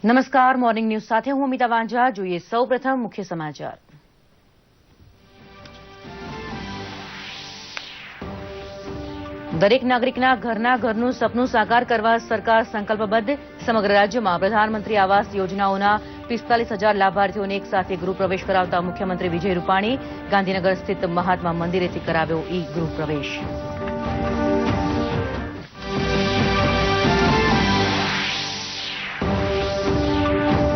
નમસ્કાર, morning news સાથે હું અમિતા વાંઝા. જોઈએ સૌપ્રથમ મુખ્ય સમાચાર. દરેક નાગરિકના ઘરનું સપનું સાકાર કરવા સરકાર સંકલ્પબદ્ધ. સમગ્ર રાજ્યમાં પ્રધાનમંત્રી આવાસ યોજનાઓના 45,000 લાભાર્થીઓને એક સાથે ગૃહ પ્રવેશ કરાવતા મુખ્યમંત્રી વિજય રૂપાણી. ગાંધીનગર સ્થિત મહાત્મા મંદિરેથી કરાવ્યો ઈ ગૃહ પ્રવેશ.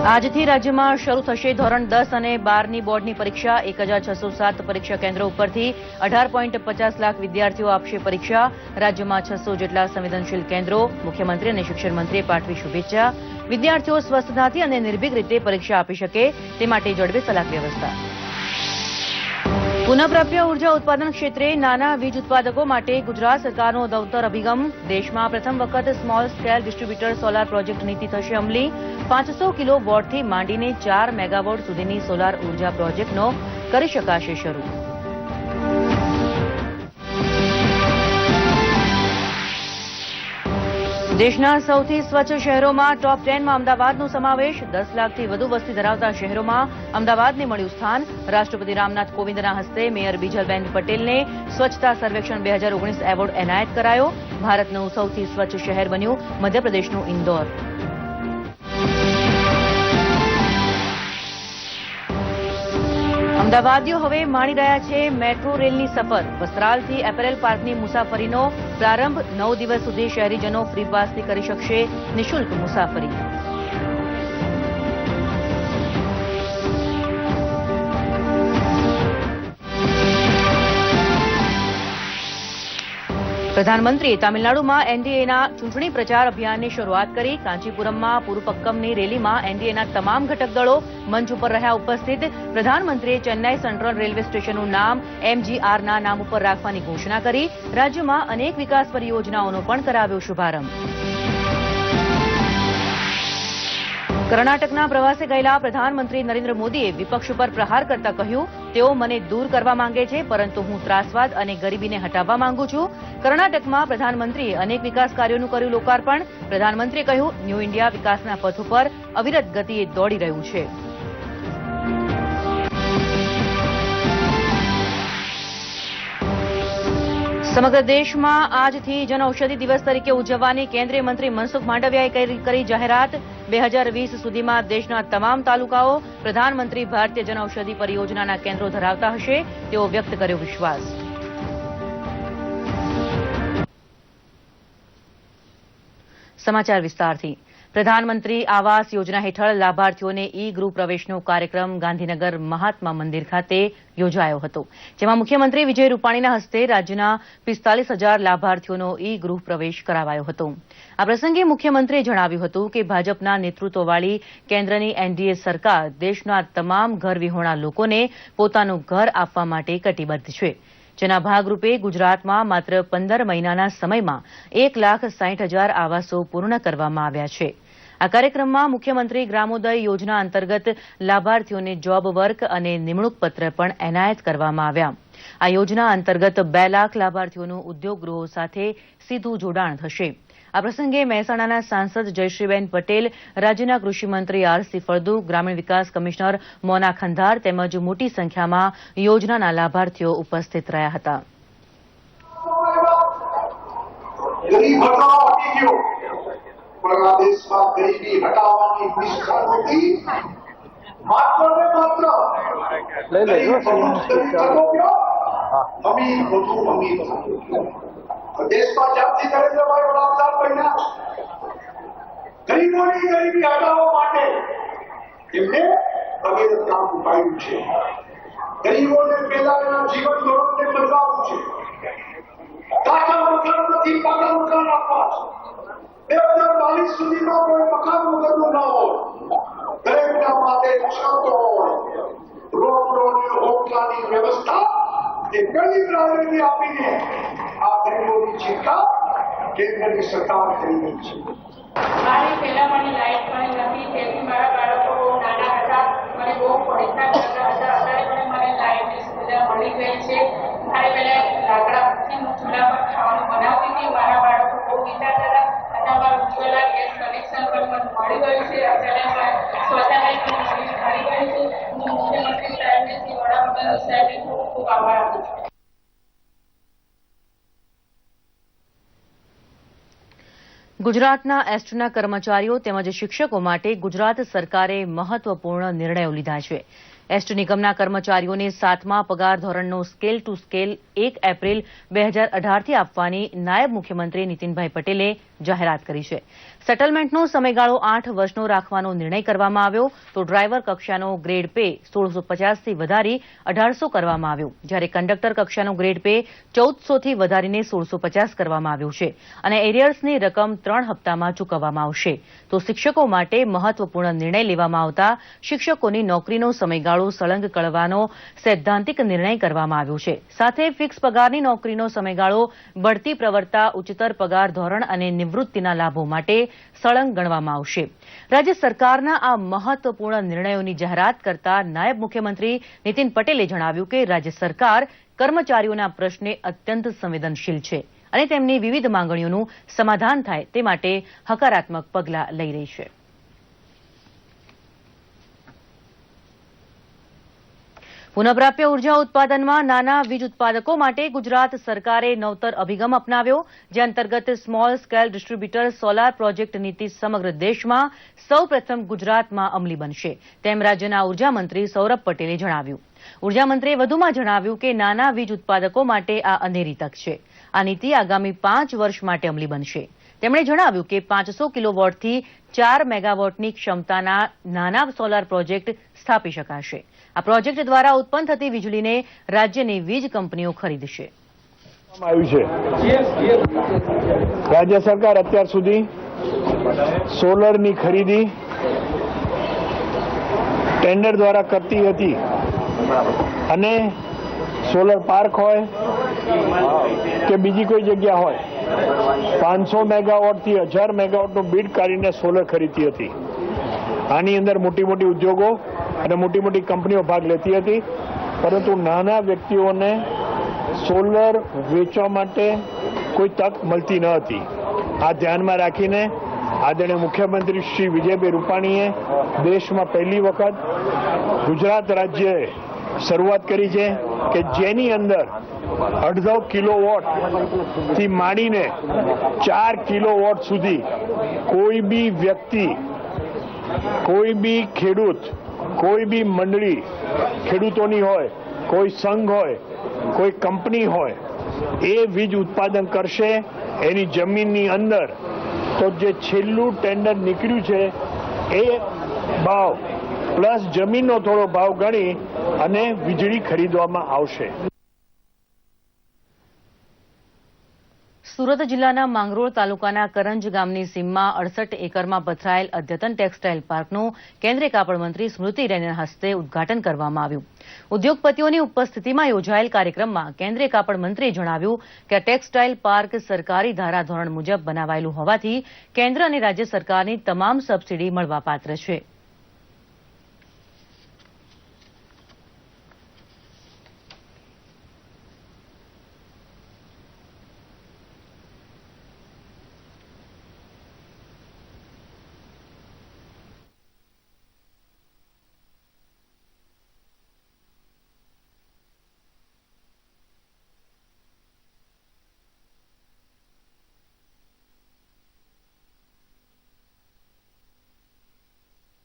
આજથી રાજ્યમાં શરૂ થશે ધોરણ 10 અને 12ની બોર્ડની પરીક્ષા. 1,607 પરીક્ષા કેન્દ્રો ઉપરથી 18.50 લાખ વિદ્યાર્થીઓ આપશે પરીક્ષા. રાજ્યમાં 600 જેટલા સંવેદનશીલ કેન્દ્રો. મુખ્યમંત્રી અને શિક્ષણ મંત્રીએ પાઠવી શુભેચ્છા. વિદ્યાર્થીઓ સ્વસ્થતાથી અને નિર્ભીક રીતે પરીક્ષા આપી શકે તે માટે જળવે સલાક વ્યવસ્થા. પુનઃપ્રાપ્ય ઉર્જા ઉત્પાદન ક્ષેત્રે નાના વીજ ઉત્પાદકો માટે ગુજરાત સરકારનો નવતર અભિગમ. દેશમાં પ્રથમ વખત small scale distributor solar project નીતિ થશે અમલી. 500 કિલો વોટથી માંડીને 4 મેગાવોટ સુધીની સોલાર ઉર્જા પ્રોજેક્ટનો કરી શકાશે શરૂ. દેશના સૌથી સ્વચ્છ શહેરોમાં ટોપ 10માં અમદાવાદનો સમાવેશ. 10 લાખથી વધુ વસ્તી ધરાવતા શહેરોમાં અમદાવાદને મળ્યું સ્થાન. રાષ્ટ્રપતિ રામનાથ કોવિંદના હસ્તે મેયર બિજલબેન પટેલને સ્વચ્છતા સર્વેક્ષણ 2019 એવોર્ડ એનાયત કરાયો. ભારતનું સૌથી સ્વચ્છ શહેર બન્યું મધ્યપ્રદેશનું ઇન્દોર. અમદાવાદીઓ હવે માણી રહ્યા છે મેટ્રો રેલની સફર. વસ્ત્રાલથી એપેરેલ પાર્કની મુસાફરીનો પ્રારંભ. 9 દિવસ સુધી શહેરીજનો ફ્રી પાસથી કરી શકશે નિઃશુલ્ક મુસાફરી. પ્રધાનમંત્રીએ તામિલનાડુમાં એનડીએના ચૂંટણી પ્રચાર અભિયાનની શરૂઆત કરી. કાંચીપુરમમાં પુરુપક્કમની રેલીમાં એનડીએના તમામ ઘટક દળો મંચ ઉપર રહ્યા ઉપસ્થિત. પ્રધાનમંત્રીએ ચેન્નાઈ સેન્ટ્રલ રેલવે સ્ટેશનનું નામ એમજીઆરના નામ ઉપર રાખવાની ઘોષણા કરી. રાજ્યમાં અનેક વિકાસ પરિયોજનાઓનો પણ કરાવ્યો શુભારંભ. કર્ણાટકના પ્રવાસે ગયેલા પ્રધાનમંત્રી નરેન્દ્ર મોદીએ વિપક્ષ પર પ્રહાર કરતા કહ્યું, તેઓ મને દૂર કરવા માંગે છે, પરંતુ હું ત્રાસવાદ અને ગરીબીને હટાવવા માંગુ છું. કર્ણાટકમાં પ્રધાનમંત્રીએ અનેક વિકાસ કાર્યોનું કર્યું લોકાર્પણ. પ્રધાનમંત્રીએ કહ્યું, ન્યૂ ઇન્ડિયા વિકાસના પથ ઉપર અવિરત ગતિએ દોડી રહ્યું છે. સમગ્ર દેશમાં આજથી જનઔષધિ દિવસ તરીકે ઉજવવાની કેન્દ્રીય મંત્રી મનસુખ માંડવિયાએ કરી જાહેરાત. 2020 સુધીમાં દેશના તમામ તાલુકાઓ પ્રધાનમંત્રી ભારતીય જનઔષધિ પરિયોજનાના કેન્દ્રો ધરાવતા હશે તેવો વ્યક્ત કર્યો વિશ્વાસ. સમાચાર વિસ્તારથી. પ્રધાનમંત્રી આવાસ યોજના હેઠળ લાભાર્થીઓને ઈ ગૃહ પ્રવેશનો કાર્યક્રમ ગાંધીનગર મહાત્મા મંદિર ખાતે યોજાયો હતો. જેમાં મુખ્યમંત્રી વિજય રૂપાણીના હસ્તે રાજ્યના 45,000 લાભાર્થીઓનો ઈ ગૃહ પ્રવેશ કરાવાયો હતો. આ પ્રસંગે મુખ્યમંત્રીએ જણાવ્યું હતું કે ભાજપના નેતૃત્વવાળી કેન્દ્રની એનડીએ સરકાર દેશના તમામ ઘરવિહોણા લોકોને પોતાનું ઘર આપવા માટે કટિબદ્ધ છે. જેના ભાગરૂપે ગુજરાતમાં માત્ર 15 મહિનાના સમયમાં 1,60,000 આવાસો પૂર્ણ કરવામાં આવ્યા છે. આ કાર્યક્રમમાં મુખ્યમંત્રી ગ્રામોદય યોજના અંતર્ગત લાભાર્થીઓને જોબ વર્ક અને નિમણૂક પત્ર પણ એનાયત કરવામાં આવ્યા. આ યોજના અંતર્ગત 2 લાખ લાભાર્થીઓનું ઉદ્યોગ ગૃહો સાથે સીધું જોડાણ થશે. આ પ્રસંગે મહેસાણાના સાંસદ જયશ્રીબેન પટેલ, રાજ્યના કૃષિમંત્રી આરસી ફળદુ, ગ્રામીણ વિકાસ કમિશનર મોના ખંધાર તેમજ મોટી સંખ્યામાં યોજનાના લાભાર્થીઓ ઉપસ્થિત રહ્યા હતા. દેશમાં જ્યારથી નરેન્દ્રભાઈ વડાપ્રધાન બન્યા ગરીબોની ગરીબી હટાવવા માટે એમને અવિરત કામ ઉપાડ્યું છે. ગરીબોને પહેલાના જીવન ધોરણને બદલાવવું છે. કાચા મકાન નથી, પાકા મકાન આપવા છે. 2022 સુધીમાં કોઈ મકાન વગરનું ના હોય, દરેકના માટે છત હોય, રોડ હોટલાની વ્યવસ્થા એ ઘણી પ્રાયોરિટી આપીને આ ગરીબોની ચિંતા કેન્દ્રની સરકાર કરી રહી છે. મારી પહેલા મને લાઈટ પણ નથી, તેથી મારા બાળકો બહુ નાના હતા, મને બહુ પરેશાન કરતા હતા. અત્યારે મને લાઈટની સુવિધા મળી ગઈ છે. મારે પહેલા લાકડાથી હું ચૂલા પર ખાવાનું બનાવતી હતી, મારા બાળકો બહુ વિચારતા હતા. અમારું ઉજ્જવલા ગેસ કનેક્શન પણ મને મળી ગયું છે. અત્યારે શૌચાલય પણ મળી ગયું છે. હું મુખ્યમંત્રી સાહેબને શ્રી વડાપ્રધાન સાહેબને ખૂબ ખૂબ આભાર આપું છું. ગુજરાતના એસટીના કર્મચારીઓ તેમજ શિક્ષકો માટે ગુજરાત સરકારે મહત્વપૂર્ણ નિર્ણયો લીધા છે. એસટી નિગમના કર્મચારીઓને 7મા પગાર ધોરણનો સ્કેલ ટુ સ્કેલ 1 એપ્રિલ 2018થી આપવાની નાયબ મુખ્યમંત્રી નીતિનભાઈ પટેલે જાહેરાત કરી છે. સેટલમેન્ટનો સમયગાળો 8 વર્ષનો રાખવાનો નિર્ણય કરવામાં આવ્યો તો ડ્રાઈવર કક્ષાનો ગ્રેડ પે 1650થી વધારી 1800 કરવામાં આવ્યો, જ્યારે કંડક્ટર કક્ષાનો ગ્રેડ પે 1400થી વધારીને 1650 કરવામાં આવ્યો છે અને એરિયર્સની રકમ 3 હપ્તામાં ચૂકવવામાં આવશે. તો શિક્ષકો માટે મહત્વપૂર્ણ નિર્ણય લેવામાં આવતા શિક્ષકોની નોકરીનો સમયગાળો સળંગ કરવાનો સૈદ્ધાંતિક નિર્ણય કરવામાં આવ્યો છે. સાથે ફિક્સ પગારની નોકરીનો સમયગાળો બઢતી પ્રવર્તા ઉચ્ચતર પગાર ધોરણ અને નિવૃત્તિના લાભો માટે સળંગ ગણવામાં આવશે. રાજ્ય સરકારના આ મહત્વપૂર્ણ નિર્ણયોની જાહેરાત કરતા નાયબ મુખ્યમંત્રી નીતિન પટેલે જણાવ્યું કે રાજ્ય સરકાર કર્મચારીઓના પ્રશ્ને અત્યંત સંવેદનશીલ છે અને તેમની વિવિધ માંગણીઓનું સમાધાન થાય તે માટે હકારાત્મક પગલાં લઈ રહી છે. પુનઃપ્રાપ્ય ઉર્જા ઉત્પાદનમાં નાના વીજ ઉત્પાદકો માટે ગુજરાત સરકારે નવતર અભિગમ અપનાવ્યો, જે અંતર્ગત small scale distributor solar project નીતિ સમગ્ર દેશમાં સૌપ્રથમ ગુજરાતમાં અમલી બનશે, તેમ રાજ્યના ઉર્જામંત્રી સૌરભ પટેલે જણાવ્યું. ઉર્જામંત્રીએ વધુમાં જણાવ્યું કે નાના વીજ ઉત્પાદકો માટે આ અનેરી તક છે. આ નીતિ આગામી 5 વર્ષ માટે અમલી બનશે. તેમણે જણાવ્યું કે 500 કિલોવોટથી 4 મેગાવોટની ક્ષમતાના નાના સોલાર પ્રોજેક્ટ સ્થાપી શકાશે. આ પ્રોજેક્ટ દ્વારા ઉત્પન્ન થતી વીજળીને રાજ્યની વીજ કંપનીઓ ખરીદશે. રાજ્ય સરકાર અત્યાર સુધી સોલરની ખરીદી ટેન્ડર દ્વારા કરતી હતી અને સોલર પાર્ક હોય કે બીજી કોઈ જગ્યા હોય 500 મેગાવોટથી 1000 મેગાવોટનું બીડ કાઢીને સોલર ખરીદતી હતી. આની અંદર મોટી મોટી ઉદ્યોગો અને મોટી મોટી કંપનીઓ ભાગ લેતી હતી, પરંતુ નાના વ્યક્તિઓને સોલર વેચવા માટે કોઈ તક મળતી ન હતી. આ ધ્યાનમાં રાખીને આદરણીય મુખ્યમંત્રી શ્રી વિજયભાઈ રૂપાણીએ દેશમાં પહેલી વખત ગુજરાત રાજ્યએ શરૂઆત કરી છે કે જેની અંદર 1.5 કિલોવોટ થી માંડીને 4 કિલોવોટ સુધી કોઈ બી વ્યક્તિ, કોઈ બી ખેડૂત, કોઈ બી મંડળી ખેડૂતોની હોય, કોઈ સંઘ હોય, કોઈ કંપની હોય, એ વીજ ઉત્પાદન કરશે એની જમીનની અંદર. તો જે છેલ્લું ટેન્ડર નીકળ્યું છે એ ભાવ પ્લસ જમીનનો થોડો ભાવ ગણી અને વીજળી ખરીદવામાં આવશે. સુરત જિલ્લાના માંગરોળ તાલુકાના કરંજ ગામની સીમમાં 68 એકરમાં પથરાયેલ અદ્યતન ટેક્સટાઇલ પાર્કનું કેન્દ્રીય કાપડ મંત્રી સ્મૃતિ ઈરાનીના હસ્તે ઉદ્ઘાટન કરવામાં આવ્યું. ઉદ્યોગપતિઓની ઉપસ્થિતિમાં યોજાયેલ કાર્યક્રમમાં કેન્દ્રીય કાપડ મંત્રીએ જણાવ્યું કે આ ટેક્સટાઇલ પાર્ક સરકારી ધારાધોરણ મુજબ બનાવાયેલું હોવાથી કેન્દ્ર અને રાજ્ય સરકારની તમામ સબસિડી મળવાપાત્ર છે.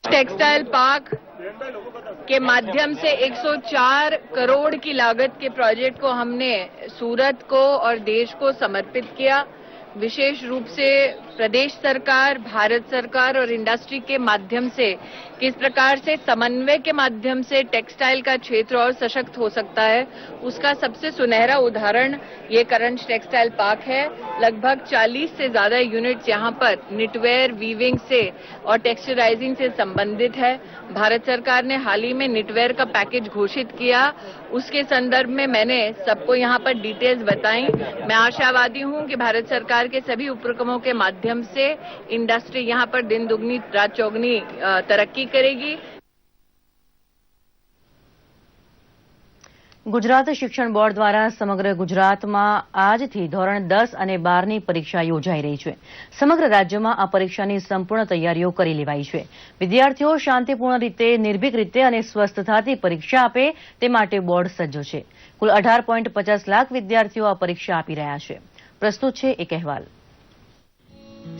टेक्सटाइल पार्क के माध्यम से 104 करोड़ की लागत के प्रोजेक्ट को हमने सूरत को और देश को समर्पित किया. विशेष रूप से प्रदेश सरकार, भारत सरकार और इंडस्ट्री के माध्यम से किस प्रकार से समन्वय के माध्यम से टेक्सटाइल का क्षेत्र और सशक्त हो सकता है, उसका सबसे सुनहरा उदाहरण ये करंज टेक्सटाइल पार्क है. लगभग 40 से ज्यादा यूनिट्स यहाँ पर निटवेयर, वीविंग से और टेक्सचराइजिंग से संबंधित है. भारत सरकार ने हाल ही में निटवेयर का पैकेज घोषित किया, उसके संदर्भ में मैंने सबको यहाँ पर डिटेल्स बताई. मैं आशावादी हूँ कि भारत सरकार के सभी उपक्रमों के माध्यम से इंडस्ट्री यहाँ पर दिन दुगनी रात चौगनी तरक्की करेगी. ગુજરાત શિક્ષણ બોર્ડ દ્વારા સમગ્ર ગુજરાતમાં આજથી ધોરણ 10 અને 12ની પરીક્ષા યોજાઈ રહી છે. સમગ્ર રાજ્યમાં આ પરીક્ષાની સંપૂર્ણ તૈયારીઓ કરી લેવાઈ છે. વિદ્યાર્થીઓ શાંતિપૂર્ણ રીતે, નિર્ભીક રીતે અને સ્વસ્થતાથી પરીક્ષા આપે તે માટે બોર્ડ સજ્જ છે. કુલ 18.50 લાખ વિદ્યાર્થીઓ આ પરીક્ષા આપી રહ્યા છે. પ્રસ્તુત છે એક અહેવાલ.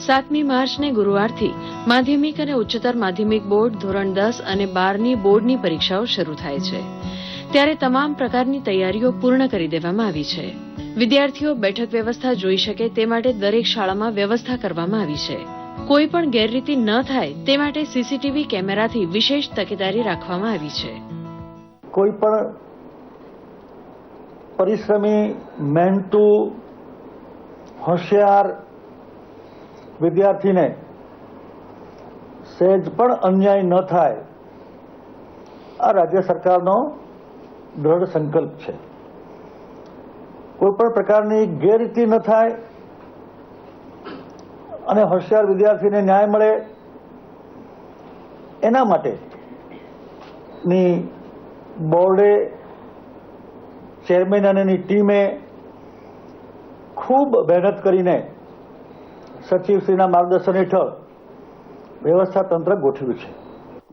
7મી માર્ચને ગુરુવારથી માધ્યમિક અને ઉચ્ચતર માધ્યમિક બોર્ડ ધોરણ 10 અને 12ની બોર્ડની પરીક્ષાઓ શરૂ થાય છે. ત્યારે તમામ પ્રકારની તૈયારીઓ પૂર્ણ કરી દેવામાં આવી છે. વિદ્યાર્થીઓ બેઠક વ્યવસ્થા જોઈ શકે તે માટે દરેક શાળામાં વ્યવસ્થા કરવામાં આવી છે. કોઈ પણ ગેરરીતિ ન થાય તે માટે સીસીટીવી કેમેરાથી વિશેષ તકેદારી રાખવામાં આવી છે. કોઈ પણ પરિશ્રમી, મહેનતુ, હોશિયાર વિદ્યાર્થીને સહેજ પણ અન્યાય ન થાય, આ રાજ્ય સરકારનો દ્રઢ સંકલ્પ છે. કોઈ પણ પ્રકારની ગેરરીતિ ન થાય અને હોશિયાર વિદ્યાર્થીને ન્યાય મળે એના માટેની બોર્ડે, ચેરમેન અને એની ટીમે ખૂબ મહેનત કરીને સચિવશ્રીના માર્ગદર્શન હેઠળ व्यवस्था तंत्र गोठव्યું છે.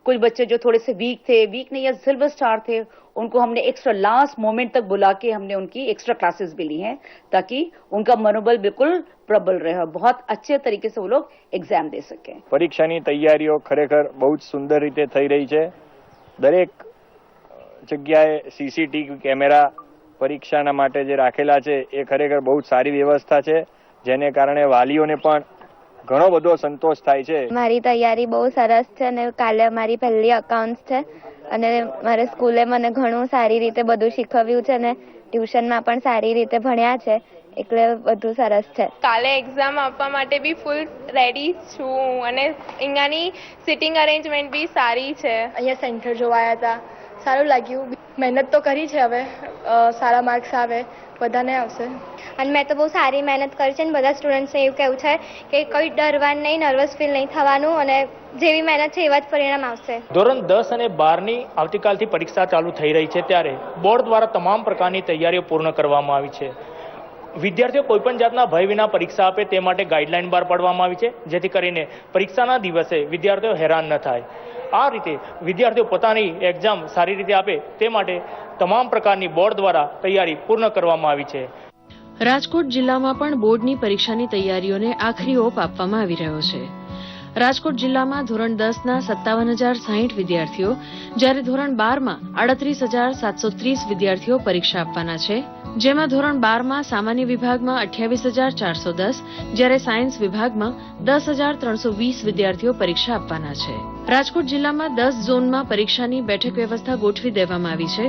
कुछ बच्चे जो थोड़े से वीक नहीं या सिल्वर स्टार थे, उनको हमने एक्स्ट्रा लास्ट मोमेंट तक बुला के हमने उनकी एक्स्ट्रा क्लासेस भी ली हैं ताकि उनका मनोबल बिल्कुल प्रबल रहे और बहुत अच्छे तरीके से वो लोग एग्जाम दे सकें. પરીક્ષાની તૈયારીઓ ખરેખર બહુ જ સુંદર રીતે થઈ રહી છે. દરેક જગ્યાએ સીસીટીવી કેમેરા પરીક્ષાના માટે જે રાખેલા છે એ ખરેખર બહુ જ સારી વ્યવસ્થા છે, જેને કારણે વાલીઓને પણ ઘણો બધો સંતોષ થાય છે. મારી તૈયારી બહુ સરસ છે અને કાલે મારી પહેલી અકાઉન્ટ્સ છે અને મારે સ્કૂલે મને ઘણું સારી રીતે બધું શીખવ્યું છે અને ટ્યુશનમાં પણ સારી રીતે ભણ્યા છે, એટલે બધું સરસ છે. કાલે એક્ઝામ આપવા માટે બી ફૂલ રેડી છું અને અહીંયાની સિટિંગ અરેન્જમેન્ટ બી સારી છે. અહીંયા સેન્ટર જોવાયા હતા, સારું લાગ્યું. મહેનત તો કરી છે, હવે સારા માર્ક્સ આવે બધાને આવશે. અને મેં તો બહુ સારી મહેનત કરી છે અને બધા સ્ટુડન્ટ્સને એવું કહેવું છે કે કોઈ ડરવાનું નહીં, નર્વસ ફીલ નહીં થવાનું અને જેવી મહેનત છે એવા જ પરિણામ આવશે. ધોરણ 10 અને 12ની આવતીકાલથી પરીક્ષા ચાલુ થઈ રહી છે, ત્યારે બોર્ડ દ્વારા તમામ પ્રકારની તૈયારીઓ પૂર્ણ કરવામાં આવી છે. વિદ્યાર્થીઓ કોઈપણ જાતના ભય વિના પરીક્ષા આપે તે માટે ગાઈડલાઈન બહાર પાડવામાં આવી છે, જેથી કરીને પરીક્ષાના દિવસે વિદ્યાર્થીઓ હેરાન ન થાય. આ રીતે વિદ્યાર્થીઓ પોતાની એક્ઝામ સારી રીતે આપે તે માટે તમામ પ્રકારની બોર્ડ દ્વારા તૈયારી પૂર્ણ કરવામાં આવી છે. રાજકોટ જિલ્લામાં પણ બોર્ડની પરીક્ષાની તૈયારીઓને આખરી ઓપ આપવામાં આવી રહ્યો છે. રાજકોટ જિલ્લામાં ધોરણ 10ના 57,060 વિદ્યાર્થીઓ, જ્યારે ધોરણ 12માં 38,730 વિદ્યાર્થીઓ પરીક્ષા આપવાના છે, જેમાં ધોરણ 12માં સામાન્ય વિભાગમાં 28,410, જ્યારે સાયન્સ વિભાગમાં 10,320 વિદ્યાર્થીઓ પરીક્ષા આપવાના છે. રાજકોટ જિલ્લામાં 10 ઝોનમાં પરીક્ષાની બેઠક વ્યવસ્થા ગોઠવી દેવામાં આવી છે,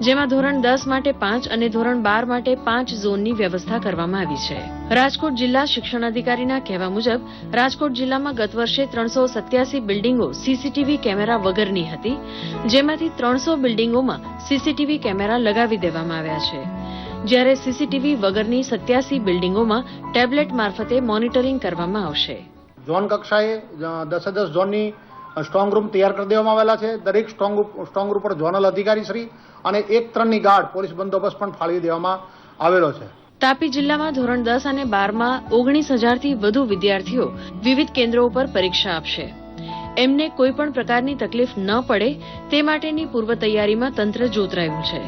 જેમાં ધોરણ 10 માટે 5 અને ધોરણ 12 માટે 5 ઝોનની વ્યવસ્થા કરવામાં આવી છે. રાજકોટ જિલ્લા શિક્ષણાધિકારીના કહેવા મુજબ રાજકોટ જિલ્લામાં ગત વર્ષે 387 બિલ્ડિંગો સીસીટીવી કેમેરા વગરની હતી, જેમાંથી 300 બિલ્ડિંગોમાં સીસીટીવી કેમેરા લગાવી દેવામાં આવ્યા છે, જ્યારે સીસીટીવી વગરની 87 બિલ્ડિંગોમાં ટેબ્લેટ મારફતે મોનિટરિંગ કરવામાં આવશે. ઝોન કક્ષાએ 10 ઝોનની સ્ટ્રોંગ રૂમ તૈયાર કરી દેવામાં આવેલા છે. દરેક સ્ટ્રોંગ રૂમ પર ઝોનલ અધિકારી શ્રી અને 1-3ની ગાર્ડ પોલીસ બંદોબસ્ત પણ ફાળવી દેવામાં આવેલો છે. તાપી જિલ્લામાં ધોરણ 10 અને 12માં 19,000થી વધુ વિદ્યાર્થીઓ વિવિધ કેન્દ્રો ઉપર પરીક્ષા આપશે. એમને કોઈ પણ પ્રકારની તકલીફ ન પડે તે માટેની પૂર્વ તૈયારીમાં તંત્ર જોતરાયું છે.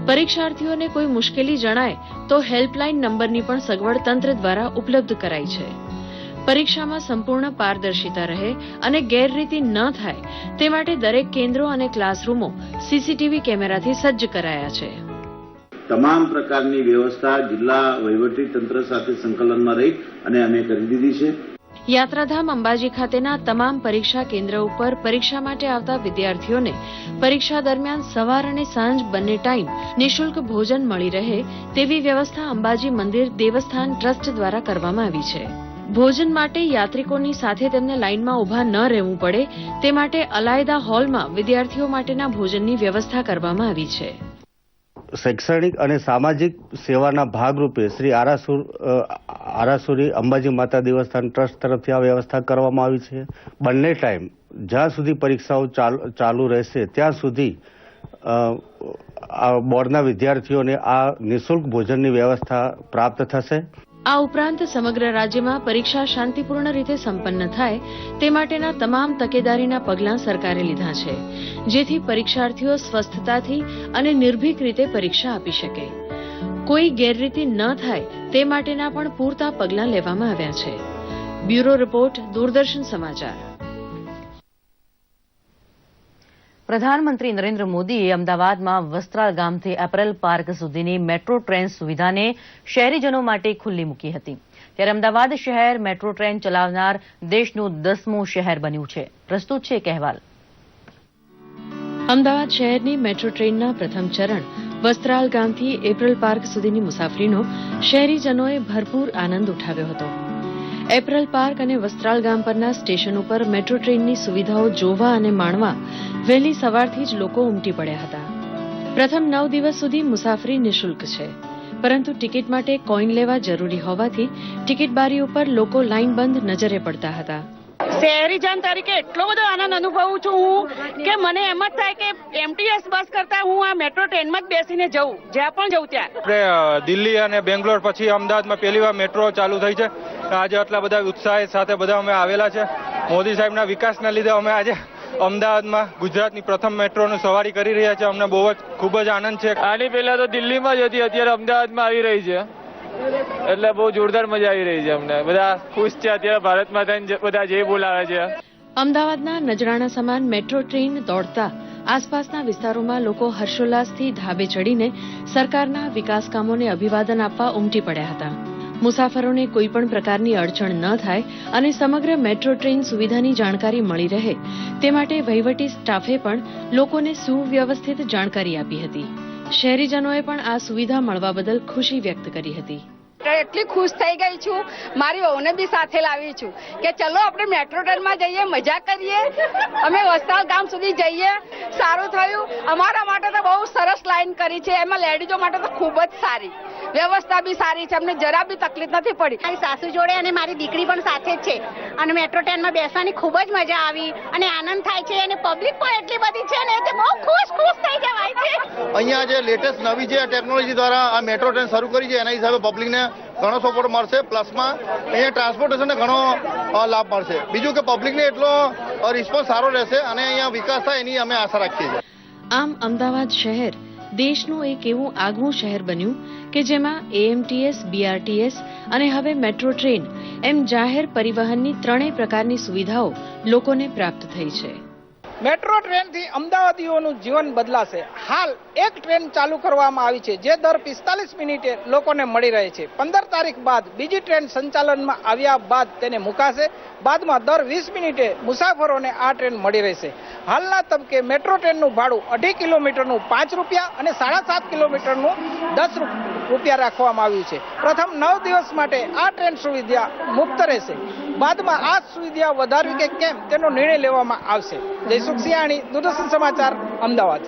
પરીક્ષાર્થીઓને કોઈ મુશ્કેલી જણાય તો હેલ્પલાઇન નંબરની પણ સગવડ તંત્ર દ્વારા ઉપલબ્ધ કરાઈ છે. પરીક્ષામાં સંપૂર્ણ પારદર્શિતા રહે અને ગેરરીતિ ન થાય તે માટે દરેક કેન્દ્રો અને ક્લાસરૂમો સીસીટીવી કેમેરાથી સજ્જ કરાયા છે. તમામ પ્રકારની વ્યવસ્થા જિલ્લા વહીવટી તંત્ર સાથે સંકલનમાં રહી અને અમે કરી દીધી છે. યાત્રાધામ અંબાજી ખાતેના તમામ પરીક્ષા કેન્દ્ર ઉપર પરીક્ષા માટે આવતા વિદ્યાર્થીઓને પરીક્ષા દરમિયાન સવાર અને સાંજ બંને ટાઈમ નિઃશુલ્ક ભોજન મળી રહે તેવી વ્યવસ્થા અંબાજી મંદિર દેવસ્થાન ટ્રસ્ટ દ્વારા કરવામાં આવી છે. ભોજન માટે યાત્રિકોની સાથે તેમને લાઇનમાં ઉભા ન રહેવું પડે તે માટે અલાયદા હોલમાં વિદ્યાર્થીઓ માટેના ભોજનની વ્યવસ્થા કરવામાં આવી છે. શૈક્ષણિક અને સામાજિક સેવાના ભાગરૂપે શ્રી આરાસુરી અંબાજી માતા દેવસ્થાન ટ્રસ્ટ તરફથી આ વ્યવસ્થા કરવામાં આવી છે. બંને ટાઈમ જ્યાં સુધી પરીક્ષાઓ ચાલુ રહેશે ત્યાં સુધી બોર્ડના વિદ્યાર્થીઓને આ નિઃશુલ્ક ભોજનની વ્યવસ્થા પ્રાપ્ત થશે. આ ઉપરાંત સમગ્ર રાજ્યમાં પરીક્ષા શાંતિપૂર્ણ રીતે સંપન્ન થાય તે માટેના તમામ તકેદારીના પગલાં સરકારે લીધા છે, જેથી પરીક્ષાર્થીઓ સ્વસ્થતાથી અને નિર્ભીક રીતે પરીક્ષા આપી શકે. કોઈ ગેરરીતિ ન થાય તે માટેના પણ પૂરતા પગલાં લેવામાં આવ્યા છે. બ્યુરો રિપોર્ટ, દૂરદર્શન સમાચાર. પ્રધાનમંત્રી નરેન્દ્ર મોદીએ અમદાવાદમાં વસ્ત્રાલ ગામથી એપરલ પાર્ક સુધીની મેટ્રો ટ્રેન સુવિધાને શહેરીજનો માટે ખુલ્લી મૂકી હતી. ત્યારે અમદાવાદ શહેર મેટ્રો ટ્રેન ચલાવનાર દેશનું 10મું શહેર બન્યું છે. પ્રસ્તુત છે એક અહેવાલ. અમદાવાદ શહેરની મેટ્રો ટ્રેનના પ્રથમ ચરણ વસ્ત્રાલ ગામથી એપરલ પાર્ક સુધીની મુસાફરીનો શહેરીજનોએ ભરપૂર આનંદ ઉઠાવ્યો હતો. એપરલ પાર્ક અને વસ્ત્રાલ ગામ પરના સ્ટેશન ઉપર મેટ્રો ટ્રેનની સુવિધાઓ જોવા અને માણવા વહેલી સવારથી જ લોકો ઉમટી પડ્યા હતા. પ્રથમ 9 દિવસ સુધી મુસાફરી નિઃશુલ્ક છે, પરંતુ ટિકિટ માટે કોઈન લેવા જરૂરી હોવાથી ટિકિટ બારી ઉપર લોકો લાઈનબંધ નજરે પડતા હતા. શહેરીજન તરીકે એટલો બધો આનંદ અનુભવું છું હું કે મને એમ જ થાય કે એમટીએસ બસ કરતા હું આ મેટ્રો ટ્રેનમાં જ બેસીને જઉં, જ્યાં પણ જઉં ત્યાં. આપણે દિલ્હી અને બેંગ્લોર પછી અમદાવાદમાં પહેલી વાર મેટ્રો ચાલુ થઈ છે. આજે આટલા બધા ઉત્સાહ સાથે બધા અમે આવેલા છે. મોદી સાહેબના વિકાસના લીધે અમે આજે અમદાવાદમાં ગુજરાતની પ્રથમ મેટ્રોની સવારી કરી રહ્યા છે. અમને બહુ જ ખૂબ જ આનંદ છે. આની પહેલા તો દિલ્હીમાં જ હતી, અત્યારે અમદાવાદમાં આવી રહી છે, એટલે બહુ જોરદાર મજા આવી રહી છે. અમને બધા ખુશ છે. અત્યારે ભારતમાં થઈને બધા જે બોલાવે છે. અમદાવાદના નજરાણા સમાન મેટ્રો ટ્રેન દોડતા આસપાસના વિસ્તારોમાં લોકો હર્ષોલ્લાસથી ધાબે ચડીને સરકારના વિકાસ કામોને અભિવાદન આપવા ઉમટી પડ્યા હતા. મુસાફરોને કોઈ પણ પ્રકારની અડચણ ન થાય અને સમગ્ર મેટ્રો ટ્રેન સુવિધાની જાણકારી મળી રહે તે માટે વહીવટી સ્ટાફે પણ લોકોને સુવ્યવસ્થિત જાણકારી આપી હતી. શહેરીજનોએ પણ આ સુવિધા મળવા બદલ ખુશી વ્યક્ત કરી હતી. એટલી ખુશ થઈ ગઈ છું, મારી વહુને બી સાથે લાવી છું કે ચલો આપણે મેટ્રો ટ્રેનમાં જઈએ, મજા કરીએ, અમે વસ્ત્રાલ ગામ સુધી જઈએ. સારું થયું. અમારા માટે તો બહુ સરસ લાઈન કરી છે, એમાં લેડીઝો માટે તો ખૂબ જ સારી વ્યવસ્થા બી સારી છે. અમને જરા બી તકલીફ નથી પડી. મારી સાસુ જોડે અને મારી દીકરી પણ સાથે જ છે અને મેટ્રો ટ્રેનમાં બેસવાની ખૂબ જ મજા આવી અને આનંદ થાય છે અને પબ્લિક પણ એટલી બધી છે ને કે બહુ ખુશ થઈ જવાય છે. અહીંયા જે લેટેસ્ટ નવી જે ટેકનોલોજી દ્વારા આ મેટ્રો ટ્રેન શરૂ કરી છે એના હિસાબે પબ્લિકને ઘણો સપોર્ટ મળશે. પ્લસમાં અહીંયા ટ્રાન્સપોર્ટેશનને ઘણો લાભ મળશે. બીજું કે પબ્લિકને એટલો રિસ્પોન્સ સારો રહેશે અને અહીંયા વિકાસ થાય એની અમે આશા રાખીએ છીએ. આમ અમદાવાદ શહેર દેશનું એક એવું આગવું શહેર બન્યું કે જેમાં એએમટીએસ, બીઆરટીએસ અને હવે મેટ્રો ટ્રેન એમ જાહેર પરિવહનની 3 પ્રકારની સુવિધાઓ લોકોને પ્રાપ્ત થઈ છે. મેટ્રો ટ્રેનથી અમદાવાદીઓનું જીવન બદલાશે. હાલ એક ટ્રેન ચાલુ કરવામાં આવી છે જે દર 45 મિનિટે લોકોને મળી રહે છે. 15 તારીખ બાદ બીજી ટ્રેન સંચાલનમાં આવ્યા બાદ તેને મુકાશે. બાદમાં દર 20 મિનિટે મુસાફરોને આ ટ્રેન મળી રહેશે. હાલના તબકે મેટ્રો ટ્રેનનું ભાડું 2.5 કિલોમીટરનું 5 રૂપિયા અને 7.5 કિલોમીટરનું 10 રૂપિયા રાખવામાં આવ્યું છે. પ્રથમ 9 દિવસ માટે આ ટ્રેન સુવિધા મુક્ત રહેશે. બાદમાં આ સુવિધા વધારવી કે કેમ તેનો નિર્ણય લેવામાં આવશે. જયસુખ સિયાણી, દૂરદર્શન સમાચાર, અમદાવાદ.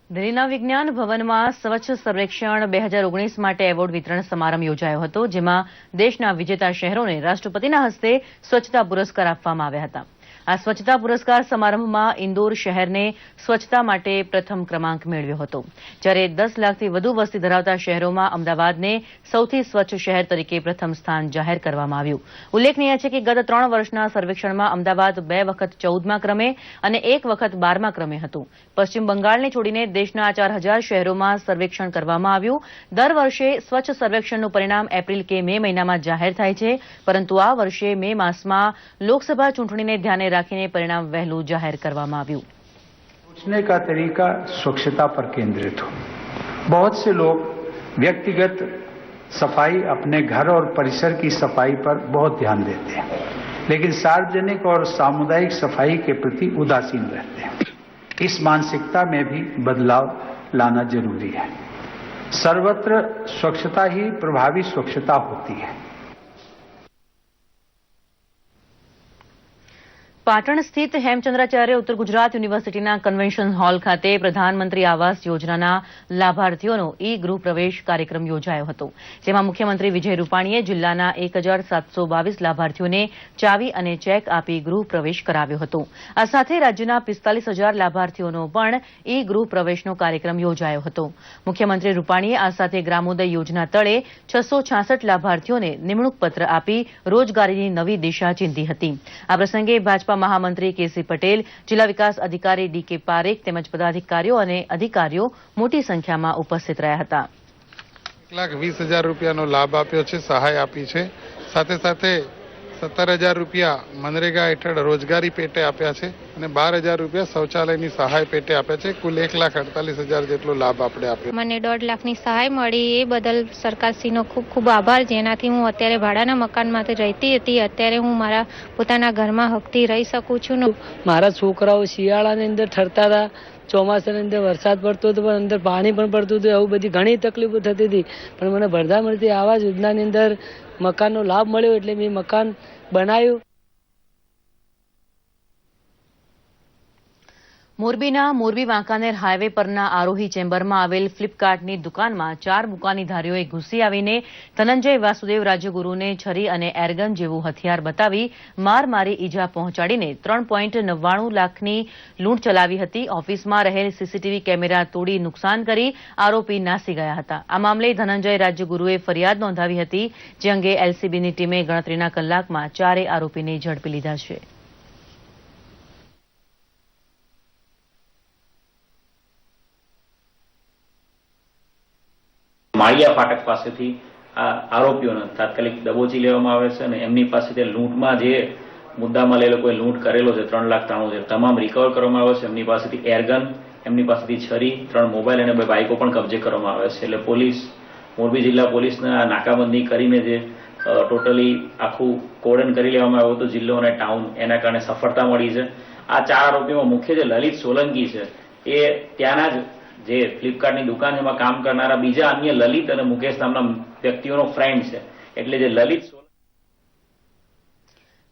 દિલ્હીના વિજ્ઞાન ભવનમાં સ્વચ્છ સર્વેક્ષણ 2019 માટે એવોર્ડ વિતરણ સમારંભ યોજાયો હતો, જેમાં દેશના વિજેતા શહેરોને રાષ્ટ્રપતિના હસ્તે સ્વચ્છતા પુરસ્કાર આપવામાં આવ્યા હતા. આ સ્વચ્છતા પુરસ્કાર સમારંભમાં ઇન્દોર શહેરને સ્વચ્છતા માટે પ્રથમ ક્રમાંક મેળવ્યો હતો, જ્યારે 10 લાખથી વધુ વસ્તી ધરાવતા શહેરોમાં અમદાવાદને સૌથી સ્વચ્છ શહેર તરીકે પ્રથમ સ્થાન જાહેર કરવામાં આવ્યું. ઉલ્લેખનીય છે કે ગત 3 વર્ષના સર્વેક્ષણમાં અમદાવાદ 2 વખત 14મા ક્રમે અને 1 વખત 12મા ક્રમે હતું. પશ્ચિમ બંગાળને છોડીને દેશના 4000 શહેરોમાં સર્વેક્ષણ કરવામાં આવ્યું. દર વર્ષે સ્વચ્છ સર્વેક્ષણનું પરિણામ એપ્રિલ કે મે મહિનામાં જાહેર થાય છે, પરંતુ આ વર્ષે મે માસમાં લોકસભા ચૂંટણીને ધ્યાને રાખીને પરિણામ વહેલું જાહેર કરવામાં આવ્યું. सोचने का तरीका स्वच्छता पर केंद्रित हो. बहुत से लोग व्यक्तिगत सफाई, अपने घर और परिसर की सफाई पर बहुत ध्यान देते हैं, लेकिन सार्वजनिक और सामुदायिक सफाई के प्रति उदासीन रहते हैं. इस मानसिकता में भी बदलाव लाना जरूरी है. सर्वत्र स्वच्छता ही प्रभावी स्वच्छता होती है. પાટણ સ્થિત હેમચંદ્રાચાર્ય ઉત્તર ગુજરાત યુનિવર્સિટીના કન્વેન્શન હોલ ખાતે પ્રધાનમંત્રી આવાસ યોજનાના લાભાર્થીઓનો ઈ ગૃહ પ્રવેશ કાર્યક્રમ યોજાયો હતો, જેમાં મુખ્યમંત્રી વિજય રૂપાણીએ જિલ્લાના 1722 લાભાર્થીઓને ચાવી અને ચેક આપી ગૃહ પ્રવેશ કરાવ્યો હતો. આ સાથે રાજ્યના 45,000 લાભાર્થીઓનો પણ ઈ ગૃહ પ્રવેશનો કાર્યક્રમ યોજાયો હતો. મુખ્યમંત્રી રૂપાણીએ આ સાથે ગ્રામોદય યોજના તળે 666 લાભાર્થીઓને નિમણૂક પત્ર આપી રોજગારીની નવી દિશા ચીંધી હતી. આ પ્રસંગે ભાજપા મહામંત્રી કેસી પટેલ, જિલ્લા વિકાસ અધિકારી ડીકે પારેખ તેમજ પદાધિકારીઓ અને અધિકારીઓ મોટી સંખ્યામાં ઉપસ્થિત રહ્યા હતા. 1,20,000 રૂપિયાનો લાભ આપ્યો છે, સહાય આપી છે. સાથે સાથે 17,000 રૂપિયા મનરેગા હેઠળ રોજગારી પેટે આપ્યા છે અને 12,000 રૂપિયા શૌચાલયની સહાય પેટે આપ્યા છે. કુલ 1,48,000 જેટલો લાભ આપણે આપ્યો. મને 1.5 લાખની સહાય મળી, એ બદલ સરકારશ્રીનો ખૂબ ખૂબ આભાર, જેનાથી હું અત્યારે ભાડાના મકાનમાં રહેતી હતી, અત્યારે હું મારા પોતાના ઘરમાં હકથી રહી શકું છું. મારા છોકરાઓ શિયાળાની અંદર ઠરતા હતા, ચોમાસાની અંદર વરસાદ પડતો હતો પણ અંદર પાણી પણ પડતું હતું, એવું બધી ઘણી તકલીફો થતી હતી. પણ મને પ્રધાનમંત્રી આવાસ યોજનાની અંદર મકાનનો લાભ મળ્યો એટલે મેં મકાન બનાવ્યું. મોરબીના મોરબી વાંકાનેર હાઈવે પરના આરોહી ચેમ્બરમાં આવેલ ફ્લિપકાર્ટની દુકાનમાં 4 મુકાનીધારીઓએ ઘૂસી આવીને ધનંજય વાસુદેવ રાજ્યગુરુને છરી અને એરગન જેવું હથિયાર બતાવી માર મારી ઈજા પહોંચાડીને 3.99 લાખની લૂંટ ચલાવી હતી. ઓફિસમાં રહેલ સીસીટીવી કેમેરા તોડી નુકસાન કરી આરોપી નાસી ગયા હતા. આ મામલે ધનંજય રાજ્યગુરુએ ફરિયાદ નોંધાવી હતી, જે અંગે એલસીબીની ટીમે ગણતરીના કલાકમાં 4 આરોપીને ઝડપી લીધા છે. માળિયા ફાટક પાસેથી આ આરોપીઓને તાત્કાલિક દબોચી લેવામાં આવે છે અને એમની પાસેથી લૂંટમાં જે મુદ્દામાં એ લોકોએ લૂંટ કરેલો છે 3,93,000 તમામ રિકવર કરવામાં આવે છે. એમની પાસેથી એરગન, એમની પાસેથી છરી, 3 મોબાઈલ અને 2 બાઇકો પણ કબજે કરવામાં આવે છે. એટલે પોલીસ, મોરબી જિલ્લા પોલીસના નાકાબંધી કરીને જે ટોટલી આખું કોર્ડન કરી લેવામાં આવ્યું હતું જિલ્લો અને ટાઉન, એના કારણે સફળતા મળી છે. આ 4 આરોપીમાં મુખ્ય જે લલિત સોલંકી છે એ ત્યાંના જ જે ફ્લિપકાર્ટની દુકાન એમાં કામ કરનારા બીજા અન્ય લલિત અને મુકેશ નામના વ્યક્તિઓનો ફ્રેન્ડ છે. એટલે જે લલિત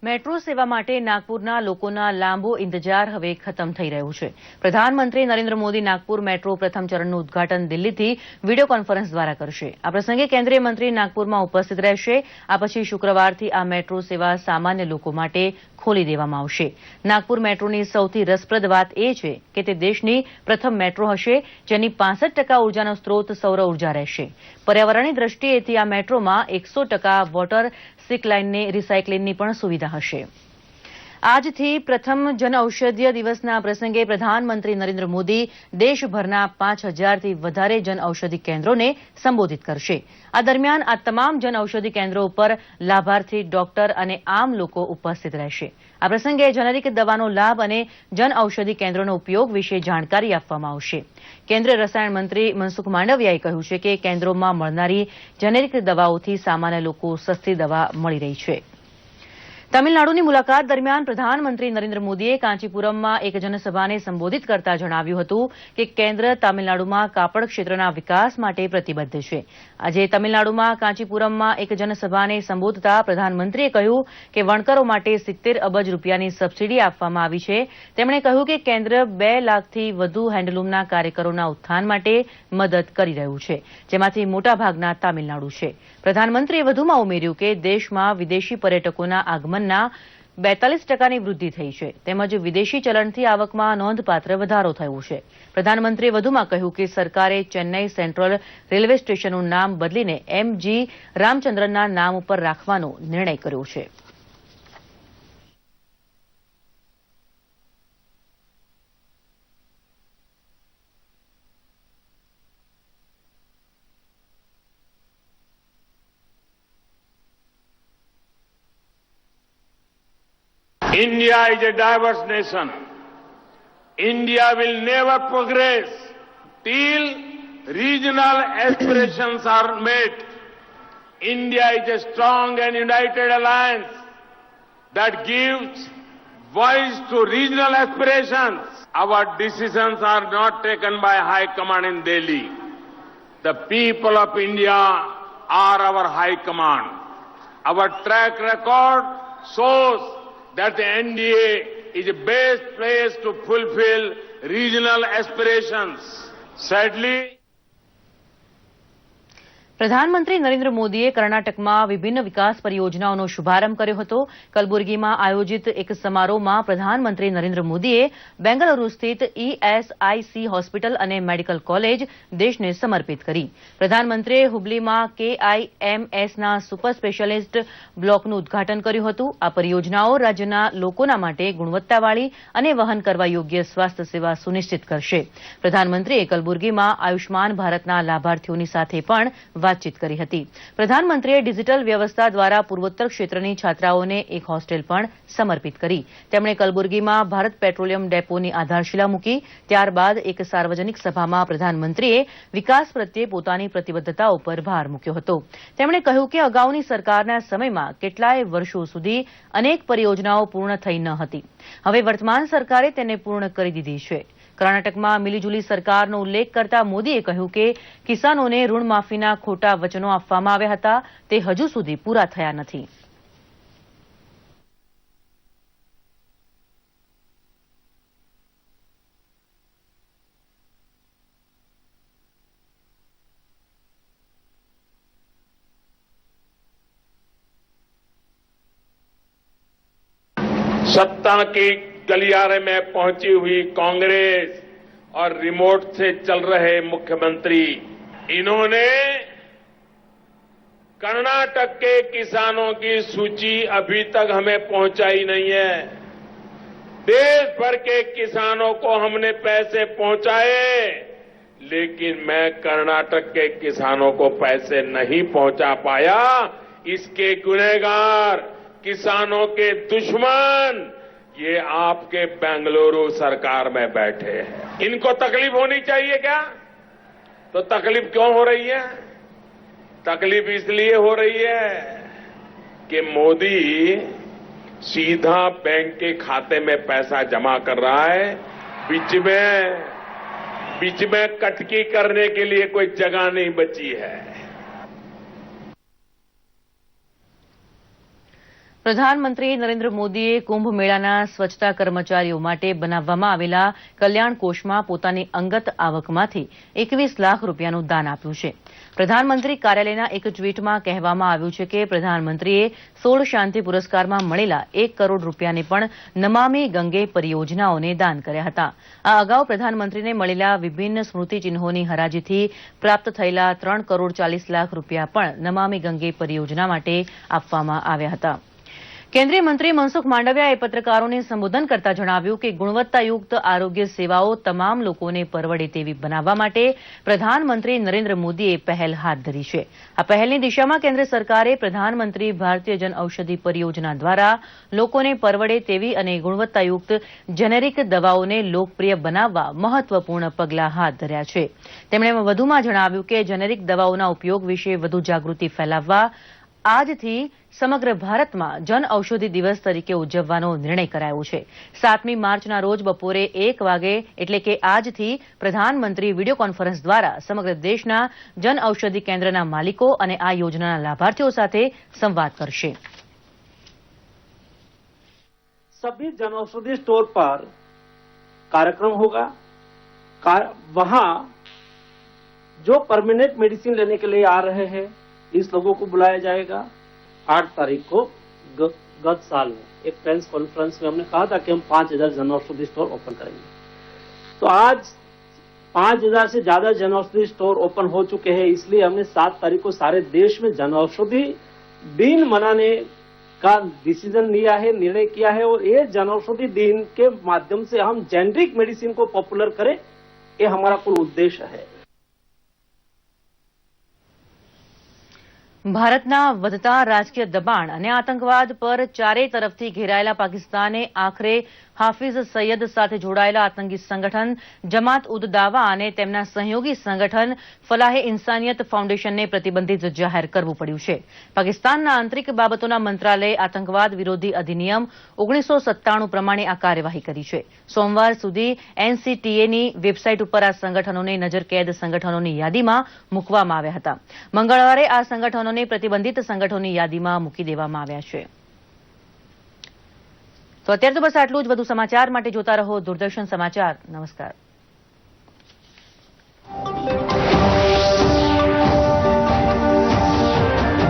મેટ્રો સેવા માટે નાગપુરના લોકોના લાંબો ઇંતજાર હવે ખતમ થઈ રહ્યો છે. પ્રધાનમંત્રી નરેન્દ્ર મોદી નાગપુર મેટ્રો પ્રથમ ચરણનું ઉદઘાટન દિલ્હીથી વિડીયો કોન્ફરન્સ દ્વારા કરશે. આ પ્રસંગે કેન્દ્રીય મંત્રી નાગપુરમાં ઉપસ્થિત રહેશે. આ પછી શુક્રવારથી આ મેટ્રો સેવા સામાન્ય લોકો માટે ખોલી દેવામાં આવશે. નાગપુર મેટ્રોની સૌથી રસપ્રદ વાત એ છે કે તે દેશની પ્રથમ મેટ્રો હશે જેની 65% ઉર્જાનો સ્ત્રોત સૌર ઉર્જા રહેશે. પર્યાવરણની દ્રષ્ટિએથી આ મેટ્રોમાં 100% વોટર સિકલાઇનને રિસાયકલિંગની પણ સુવિધા હશે. આજથી પ્રથમ જન ઔષધીય દિવસના પ્રસંગે પ્રધાનમંત્રી નરેન્દ્ર મોદી દેશભરના 5,000થી વધારે જન ઔષધિ કેન્દ્રોને સંબોધિત કરશે. આ દરમિયાન આ તમામ જન ઔષધિ કેન્દ્રો ઉપર લાભાર્થી ડોક્ટર અને આમ લોકો ઉપસ્થિત રહેશે. આ પ્રસંગે જેનેરિક દવાનો લાભ અને જન ઔષધિ કેન્દ્રોનો ઉપયોગ વિશે જાણકારી આપવામાં આવશે. કેન્દ્રીય રસાયણ મંત્રી મનસુખ માંડવિયાએ કહ્યું છે કે કેન્દ્રોમાં મળનારી જેનેરિક દવાઓથી સામાન્ય લોકો સસ્તી દવા મળી રહી છે. તમિલનાડુની મુલાકાત દરમિયાન પ્રધાનમંત્રી નરેન્દ્ર મોદીએ કાંચીપુરમમાં એક જનસભાને સંબોધિત કરતા જણાવ્યું હતું કે કેન્દ્ર તમિલનાડુમાં કાપડ ક્ષેત્રના વિકાસ માટે પ્રતિબદ્ધ છે. આજે તમિલનાડુમાં કાંચીપુરમમાં એક જનસભાને સંબોધતા પ્રધાનમંત્રીએ કહ્યું કે વણકરો માટે 70 અબજ રૂપિયાની સબસિડી આપવામાં આવી છે. તેમણે કહ્યું કે કેન્દ્ર 2 લાખથી વધુ હેન્ડલૂમના કાર્યકરોના ઉત્થાન માટે મદદ કરી રહ્યું છે, જેમાંથી મોટાભાગના તમિલનાડુ છે. પ્રધાનમંત્રીએ વધુમાં ઉમેર્યું કે દેશમાં વિદેશી પર્યટકોના આગમનના 42%ની વૃદ્ધિ થઈ છે, તેમજ વિદેશી ચલણથી આવકમાં નોંધપાત્ર વધારો થયો છે. પ્રધાનમંત્રીએ વધુમાં કહ્યું કે સરકારે ચેન્નઈ સેન્ટ્રલ રેલવે સ્ટેશનનું નામ બદલીને એમ.જી. રામચંદ્રનના નામ ઉપર રાખવાનો નિર્ણય કર્યો છે. India is a diverse nation. India will never progress till regional aspirations are met. India is a strong and united alliance that gives voice to regional aspirations. Our decisions are not taken by High Command in Delhi. The people of India are our High Command. Our track record shows that the NDA is the best place to fulfill regional aspirations. Sadly, પ્રધાનમંત્રી નરેન્દ્ર મોદીએ કર્ણાટકમાં વિભિન્ન વિકાસ પરિયોજનાઓનો શુભારંભ કર્યો હતો. કલબુર્ગીમાં આયોજિત એક સમારોહમાં પ્રધાનમંત્રી નરેન્દ્ર મોદીએ બેંગલુરુ સ્થિત ESIC હોસ્પિટલ અને મેડિકલ કોલેજ દેશને સમર્પિત કરી. પ્રધાનમંત્રીએ હુબલીમાં KIMSના સુપર સ્પેશિયાલિસ્ટ બ્લોકનું ઉદઘાટન કર્યું હતું. આ પરિયોજનાઓ રાજ્યના લોકોના માટે ગુણવત્તાવાળી અને વહન કરવા યોગ્ય સ્વાસ્થ્ય સેવા સુનિશ્ચિત કરશે. પ્રધાનમંત્રીએ કલબુર્ગીમાં આયુષ્માન ભારતના લાભાર્થીઓની સાથે પણ વાતચીત કરી હતી. પ્રધાનમંત્રીએ ડિજિટલ વ્યવસ્થા દ્વારા પૂર્વોત્તર ક્ષેત્રની છાત્રાઓને એક હોસ્ટેલ પણ સમર્પિત કરી. તેમણે કલબુર્ગીમાં ભારત પેટ્રોલિયમ ડેપોની આધારશિલા મૂકી. ત્યારબાદ એક સાર્વજનિક સભામાં પ્રધાનમંત્રીએ વિકાસ પ્રત્યે પોતાની પ્રતિબદ્ધતા ઉપર ભાર મૂક્યો હતો. તેમણે કહ્યું કે અગાઉની સરકારના સમયમાં કેટલાય વર્ષો સુધી અનેક પરિયોજનાઓ પૂર્ણ થઈ ન હતી. હવે વર્તમાન સરકારે તેને પૂર્ણ કરી દીધી છે. કર્ણાટકમાં મિલીજુલી સરકારનો ઉલ્લેખ કરતા મોદીએ કહ્યું કે કિસાનોને ઋણ માફીના ખોટા વચનો આપવામાં આવ્યા હતા, તે હજુ સુધી પૂરા થયા નથી. सत्ता की गलियारे में पहुंची हुई कांग्रेस और रिमोट से चल रहे मुख्यमंत्री, इन्होंने कर्नाटक के किसानों की सूची अभी तक हमें पहुंचाई नहीं है. देश भर के किसानों को हमने पैसे पहुंचाए, लेकिन मैं कर्नाटक के किसानों को पैसे नहीं पहुंचा पाया. इसके गुनहगार, किसानों के दुश्मन ये आपके बेंगलुरु सरकार में बैठे हैं. इनको तकलीफ होनी चाहिए क्या? तो तकलीफ क्यों हो रही है? तकलीफ इसलिए हो रही है कि मोदी सीधा बैंक के खाते में पैसा जमा कर रहा है. बीच में कटकी करने के लिए कोई जगह नहीं बची है. પ્રધાનમંત્રી નરેન્દ્ર મોદીએ કુંભ મેળાના સ્વચ્છતા કર્મચારીઓ માટે બનાવવામાં આવેલા કલ્યાણ કોષમાં પોતાની અંગત આવકમાંથી 21 લાખ રૂપિયાનું દાન આપ્યું છે. પ્રધાનમંત્રી કાર્યાલયના એક ટ્વીટમાં કહેવામાં આવ્યું છે કે પ્રધાનમંત્રીએ 16 શાંતિ પુરસ્કારમાં મળેલા 1 કરોડ રૂપિયાને પણ નમામિ ગંગે પરિયોજનાઓને દાન કર્યા હતા. આ અગાઉ પ્રધાનમંત્રીને મળેલા વિભિન્ન સ્મૃતિ ચિહ્નોની હરાજીથી પ્રાપ્ત થયેલા 3 કરોડ 40 લાખ રૂપિયા પણ નમામિ ગંગે પરિયોજના માટે આપવામાં આવ્યા હતા. કેન્દ્રીય મંત્રી મનસુખ માંડવિયાએ પત્રકારોને સંબોધન કરતા જણાવ્યું કે ગુણવત્તાયુક્ત આરોગ્ય સેવાઓ તમામ લોકોને પરવડે તેવી બનાવવા માટે પ્રધાનમંત્રી નરેન્દ્ર મોદીએ પહેલ હાથ ધરી છે. આ પહેલની દિશામાં કેન્દ્ર સરકારે પ્રધાનમંત્રી ભારતીય જન ઔષધિ પરિયોજના દ્વારા લોકોને પરવડે તેવી અને ગુણવત્તાયુક્ત જેનેરિક દવાઓને લોકપ્રિય બનાવવા મહત્વપૂર્ણ પગલાં હાથ ધર્યા છે. તેમણે વધુમાં જણાવ્યું કે જેનેરિક દવાઓના ઉપયોગ વિશે વધુ જાગૃતિ ફેલાવવા આજથી સમગ્ર ભારતમાં જન ઔષધિ દિવસ તરીકે ઉજવવાનો નિર્ણય કરાયો છે. 7મી માર્ચના રોજ બપોરે 1 વાગે એટલે કે આજથી પ્રધાનમંત્રી વિડીયો કોન્ફરન્સ દ્વારા સમગ્ર દેશના જન ઔષધિ કેન્દ્રના માલિકો અને આ યોજનાના લાભાર્થીઓ સાથે સંવાદ કરશે. सभी जन औषधि स्टोर पर कार्यक्रम होगा. वहां जो परमानेंट मेडिसिन लेने के लिए आ रहे हैं इस लोगों को बुलाया जाएगा. 8 तारीख को गत साल में एक प्रेस कॉन्फ्रेंस में हमने कहा था कि हम 5000 जन औषधि स्टोर ओपन करेंगे. तो आज 5000 से ज्यादा जन औषधि स्टोर ओपन हो चुके हैं. इसलिए हमने 7 तारीख को सारे देश में जन औषधि दिन मनाने का डिसीजन लिया है, निर्णय किया है. और ये जन औषधि दिन के माध्यम से हम जेनरिक मेडिसिन को पॉपुलर करें, ये हमारा कुल उद्देश्य है. ભારતના વધતા રાજકીય દબાણ અને આતંકવાદ પર ચારેય તરફથી ઘેરાયેલા પાકિસ્તાને આખરે હાફિઝ સૈયદ સાથે જોડાયેલા આતંકી સંગઠન જમાત ઉદ દાવા અને તેમના સહયોગી સંગઠન ફલાહે ઇન્સાનિયત ફાઉન્ડેશનને પ્રતિબંધિત જાહેર કરવું પડ્યું છે. પાકિસ્તાનના આંતરિક બાબતોના મંત્રાલયે આતંકવાદ વિરોધી અધિનિયમ 1997 પ્રમાણે આ કાર્યવાહી કરી છે. સોમવાર સુધી એનસીટીએની વેબસાઇટ ઉપર આ સંગઠનોને નજરકેદ સંગઠનોની યાદીમાં મૂકવામાં આવ્યા હતા. મંગળવારે આ સંગઠનોને પ્રતિબંધિત સંગઠનોની યાદીમાં મૂકી દેવામાં આવ્યા છે. તો અત્યારે તો બસ આટલું જ. વધુ સમાચાર માટે જોતા રહો દૂરદર્શન સમાચાર. નમસ્કાર.